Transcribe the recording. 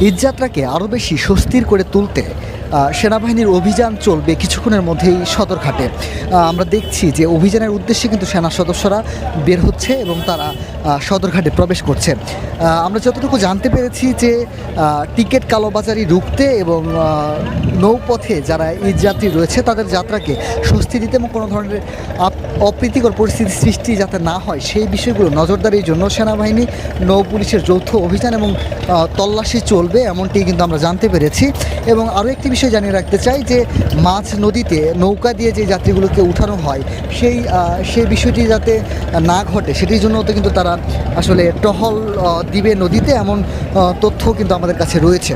ঈদযাত্রাকে আরও বেশি স্বস্তির করে তুলতে সেনাবাহিনীর অভিযান চলবে কিছুক্ষণের মধ্যেই সদরঘাটে। আমরা দেখছি যে অভিযানের উদ্দেশ্যে কিন্তু সেনা সদস্যরা বের হচ্ছে এবং তারা সদরঘাটে প্রবেশ করছে। আমরা যতটুকু জানতে পেরেছি যে টিকিট কালোবাজারি রুখতে এবং নৌপথে যারা ঈদযাত্রী রয়েছে তাদের যাত্রাকে স্বস্তি দিতে এবং কোনো ধরনের অপ্রীতিকর পরিস্থিতি সৃষ্টি যাতে না হয় সেই বিষয়গুলো নজরদারির জন্য সেনাবাহিনী নৌ পুলিশের যৌথ অভিযান এবং তল্লাশি চলবে, এমনটি কিন্তু আমরা জানতে পেরেছি। এবং আরও একটি বিষয় জানিয়ে রাখতে চাই যে মাঝ নদীতে নৌকা দিয়ে যে যাত্রীগুলোকে উঠানো হয় সেই বিষয়টি যাতে না ঘটে সেটির জন্য তো কিন্তু তারা আসলে টহল দিবে নদীতে, এমন তথ্য কিন্তু আমাদের কাছে রয়েছে।